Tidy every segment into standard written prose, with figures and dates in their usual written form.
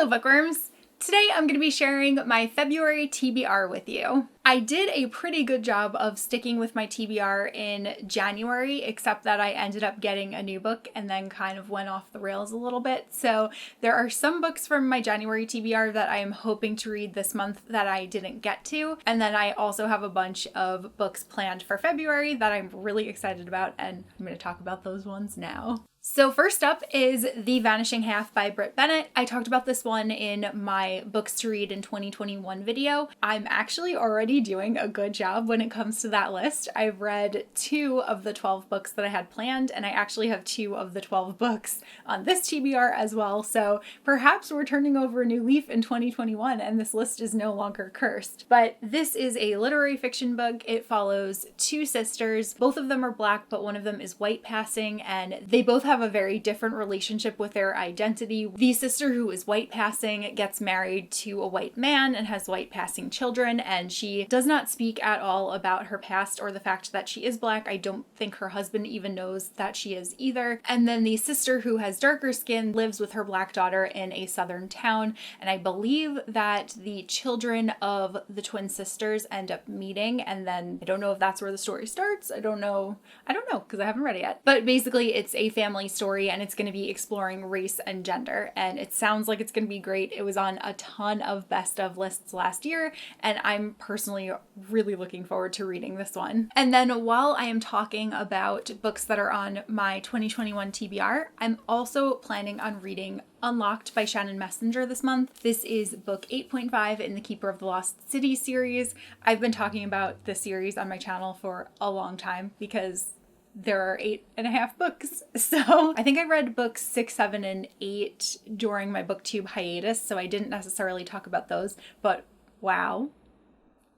Hello bookworms! Today I'm going to be sharing my February TBR with you. I did a pretty good job of sticking with my TBR in January, except that I ended up getting a new book and then kind of went off the rails a little bit. So there are some books from my January TBR that I am hoping to read this month that I didn't get to. And then I also have a bunch of books planned for February that I'm really excited about, and I'm going to talk about those ones now. So first up is The Vanishing Half by Britt Bennett. I talked about this one in my books to read in 2021 video. I'm actually already doing a good job when it comes to that list. I've read 2 of the 12 books that I had planned, and I actually have 2 of the 12 books on this TBR as well. So perhaps we're turning over a new leaf in 2021 and this list is no longer cursed. But this is a literary fiction book. It follows 2 sisters. Both of them are Black, but one of them is white passing, and they both have a very different relationship with their identity. The sister who is white passing gets married to a white man and has white passing children, and she does not speak at all about her past or the fact that she is Black. I don't think her husband even knows that she is either. And then the sister who has darker skin lives with her Black daughter in a southern town, and I believe that the children of the twin sisters end up meeting, and then I don't know if that's where the story starts. I don't know because I haven't read it yet. But basically it's a family story, and it's going to be exploring race and gender, and it sounds like it's going to be great. It was on a ton of best of lists last year, and I'm personally really looking forward to reading this one. And then while I am talking about books that are on my 2021 TBR, I'm also planning on reading Unlocked by Shannon Messenger this month. This is book 8.5 in the Keeper of the Lost City series. I've been talking about this series on my channel for a long time because there are 8.5 books. So I think I read books 6, 7, and 8 during my booktube hiatus, so I didn't necessarily talk about those, but wow.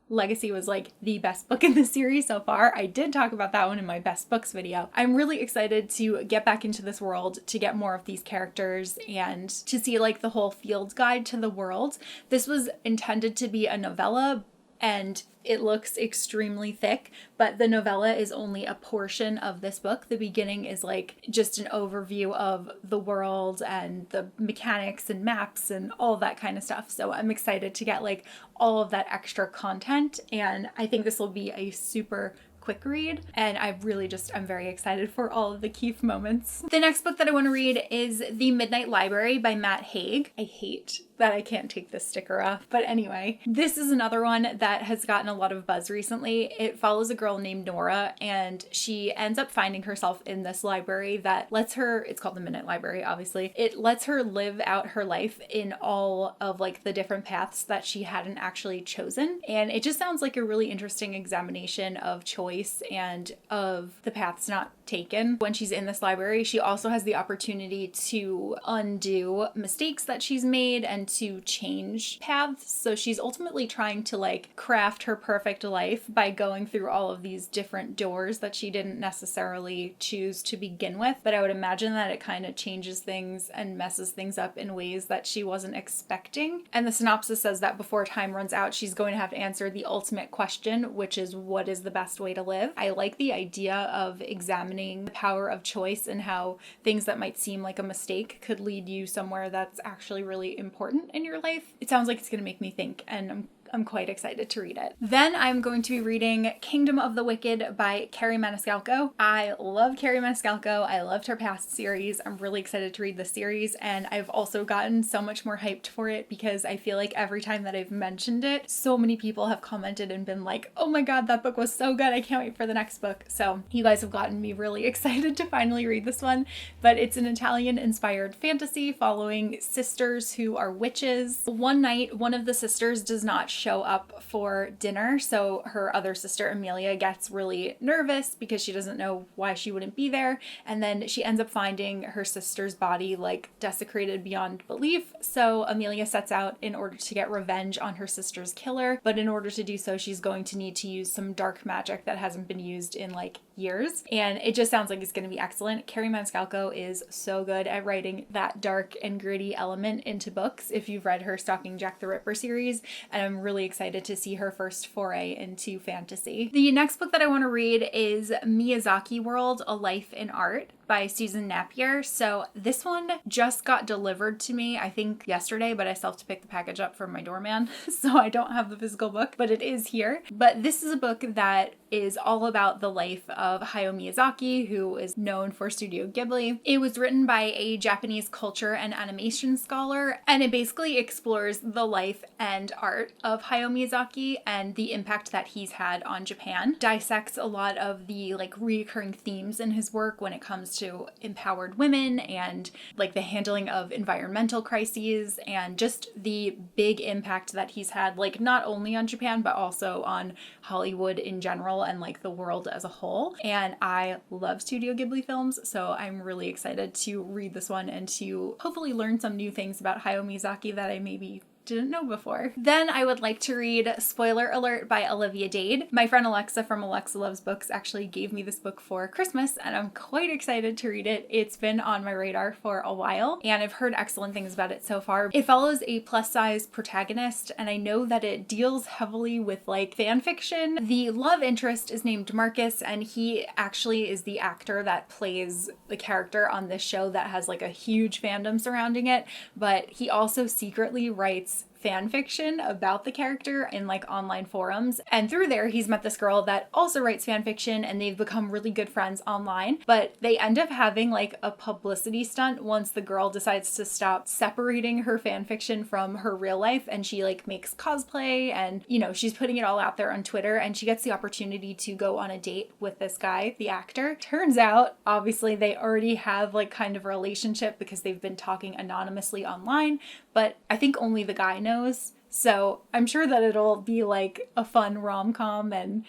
Legacy was like the best book in the series so far. I did talk about that one in my best books video. I'm really excited to get back into this world, to get more of these characters, and to see like the whole field guide to the world. This was intended to be a novella, and it looks extremely thick, but the novella is only a portion of this book. The beginning is like just an overview of the world and the mechanics and maps and all that kind of stuff. So I'm excited to get like all of that extra content, and I think this will be a super quick read, and I'm very excited for all of the Keith moments. The next book that I want to read is The Midnight Library by Matt Haig. I hate that I can't take this sticker off, but anyway, this is another one that has gotten a lot of buzz recently. It follows a girl named Nora, and she ends up finding herself in this library that lets her, it's called the Midnight Library, obviously. It lets her live out her life in all of like the different paths that she hadn't actually chosen, and it just sounds like a really interesting examination of choice and of the paths not taken. When she's in this library, she also has the opportunity to undo mistakes that she's made and to change paths. So she's ultimately trying to like craft her perfect life by going through all of these different doors that she didn't necessarily choose to begin with. But I would imagine that it kind of changes things and messes things up in ways that she wasn't expecting. And the synopsis says that before time runs out, she's going to have to answer the ultimate question, which is what is the best way to live? I like the idea of examining the power of choice and how things that might seem like a mistake could lead you somewhere that's actually really important in your life. It sounds like it's going to make me think, and I'm quite excited to read it. Then I'm going to be reading Kingdom of the Wicked by Kerri Maniscalco. I love Kerri Maniscalco. I loved her past series. I'm really excited to read this series, and I've also gotten so much more hyped for it because I feel like every time that I've mentioned it, so many people have commented and been like, oh my god, that book was so good. I can't wait for the next book. So you guys have gotten me really excited to finally read this one, but it's an Italian-inspired fantasy following sisters who are witches. One night, one of the sisters does not show up for dinner, so her other sister Amelia gets really nervous because she doesn't know why she wouldn't be there, and then she ends up finding her sister's body like desecrated beyond belief. So Amelia sets out in order to get revenge on her sister's killer, but in order to do so she's going to need to use some dark magic that hasn't been used in like years, and it just sounds like it's going to be excellent. Kerri Maniscalco is so good at writing that dark and gritty element into books if you've read her Stalking Jack the Ripper series, and I'm really excited to see her first foray into fantasy. The next book that I want to read is Miyazaki World: A Life in Art. by Susan Napier. So this one just got delivered to me, I think yesterday, but I still have to pick the package up from my doorman. So I don't have the physical book, but it is here. But this is a book that is all about the life of Hayao Miyazaki, who is known for Studio Ghibli. It was written by a Japanese culture and animation scholar, and it basically explores the life and art of Hayao Miyazaki and the impact that he's had on Japan. Dissects a lot of the like recurring themes in his work when it comes to empowered women and like the handling of environmental crises and just the big impact that he's had, like not only on Japan but also on Hollywood in general and like the world as a whole. And I love Studio Ghibli films, so I'm really excited to read this one and to hopefully learn some new things about Hayao Miyazaki that I maybe didn't know before. Then I would like to read Spoiler Alert by Olivia Dade. My friend Alexa from Alexa Loves Books actually gave me this book for Christmas, and I'm quite excited to read it. It's been on my radar for a while, and I've heard excellent things about it so far. It follows a plus-size protagonist, and I know that it deals heavily with like fan fiction. The love interest is named Marcus, and he actually is the actor that plays the character on this show that has like a huge fandom surrounding it, but he also secretly writes fan fiction about the character in like online forums, and through there he's met this girl that also writes fan fiction, and they've become really good friends online. But they end up having like a publicity stunt once the girl decides to stop separating her fan fiction from her real life, and she like makes cosplay and she's putting it all out there on Twitter, and she gets the opportunity to go on a date with this guy, the actor. Turns out obviously they already have like kind of a relationship because they've been talking anonymously online, but I think only the guy knows. So I'm sure that it'll be like a fun rom-com, and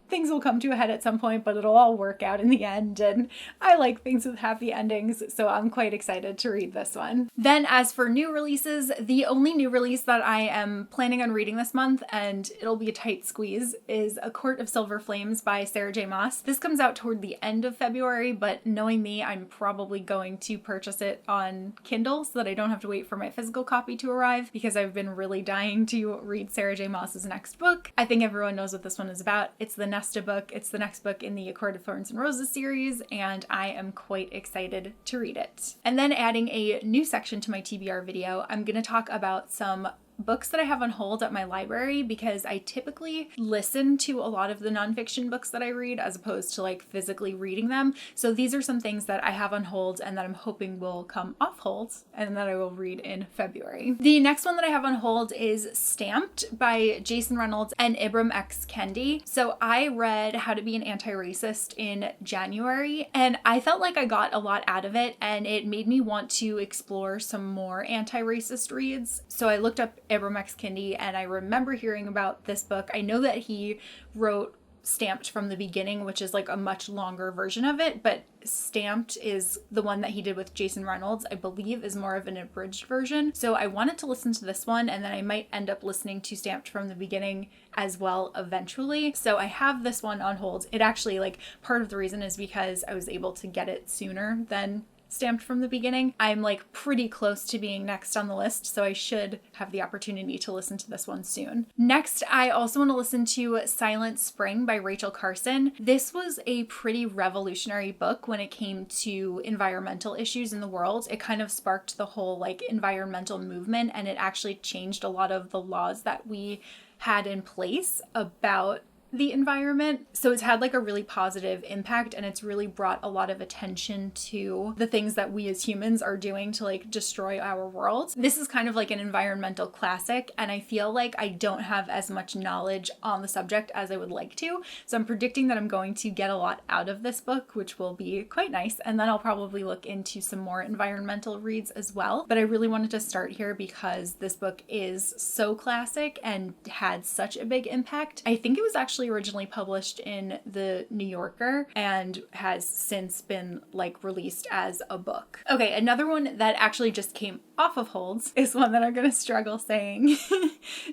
things will come to a head at some point, but it'll all work out in the end. And I like things with happy endings, so I'm quite excited to read this one. Then as for new releases, the only new release that I am planning on reading this month, and it'll be a tight squeeze, is A Court of Silver Flames by Sarah J. Maas. This comes out toward the end of February, but knowing me, I'm probably going to purchase it on Kindle so that I don't have to wait for my physical copy to arrive, because I've been really dying to read Sarah J. Maas's next book. I think everyone knows what this one is about. It's the Nesta book. It's the next book in the A Court of Thorns and Roses series, and I am quite excited to read it. And then adding a new section to my TBR video, I'm going to talk about some books that I have on hold at my library, because I typically listen to a lot of the nonfiction books that I read as opposed to like physically reading them. So these are some things that I have on hold and that I'm hoping will come off hold and that I will read in February. The next one that I have on hold is Stamped by Jason Reynolds and Ibram X. Kendi. So I read How to Be an Anti-Racist in January, and I felt like I got a lot out of it, and it made me want to explore some more anti-racist reads. So I looked up Ibram X. Kendi, and I remember hearing about this book. I know that he wrote Stamped from the Beginning, which is like a much longer version of it, but Stamped is the one that he did with Jason Reynolds, I believe is more of an abridged version. So I wanted to listen to this one, and then I might end up listening to Stamped from the Beginning as well eventually. So I have this one on hold. It actually, like, part of the reason is because I was able to get it sooner than Stamped from the Beginning. I'm like pretty close to being next on the list, so I should have the opportunity to listen to this one soon. Next, I also want to listen to Silent Spring by Rachel Carson. This was a pretty revolutionary book when it came to environmental issues in the world. It kind of sparked the whole like environmental movement, and it actually changed a lot of the laws that we had in place about the environment. So it's had like a really positive impact, and it's really brought a lot of attention to the things that we as humans are doing to like destroy our world. This is kind of like an environmental classic, and I feel like I don't have as much knowledge on the subject as I would like to. So I'm predicting that I'm going to get a lot out of this book, which will be quite nice. And then I'll probably look into some more environmental reads as well. But I really wanted to start here because this book is so classic and had such a big impact. I think it was actually originally published in the New Yorker and has since been like released as a book. Okay, another one that actually just came off of holds is one that I'm gonna struggle saying.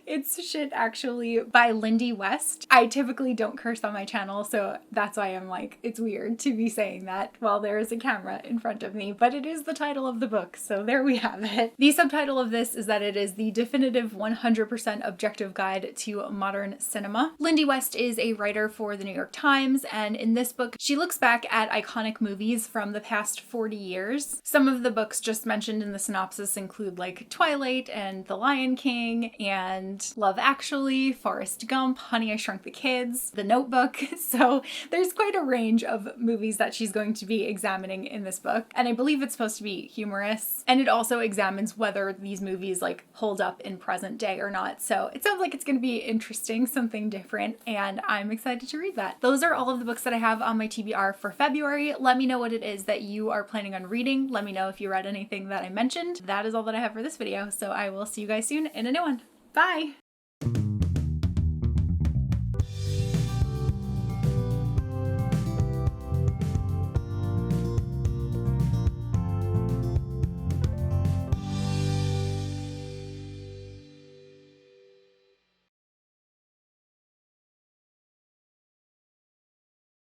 It's Shit Actually by Lindy West. I typically don't curse on my channel, so that's why I'm like, it's weird to be saying that while there is a camera in front of me, but it is the title of the book, so there we have it. The subtitle of this is that it is the definitive 100% objective guide to modern cinema. Lindy West is a writer for the New York Times, and in this book, she looks back at iconic movies from the past 40 years. Some of the books just mentioned in the synopsis include like Twilight and The Lion King and Love Actually, Forrest Gump, Honey, I Shrunk the Kids, The Notebook. So there's quite a range of movies that she's going to be examining in this book. And I believe it's supposed to be humorous. And it also examines whether these movies like hold up in present day or not. So it sounds like it's going to be interesting, something different, and I'm excited to read that. Those are all of the books that I have on my TBR for February. Let me know what it is that you are planning on reading. Let me know if you read anything that I mentioned. That is all that I have for this video. So I will see you guys soon in a new one. Bye!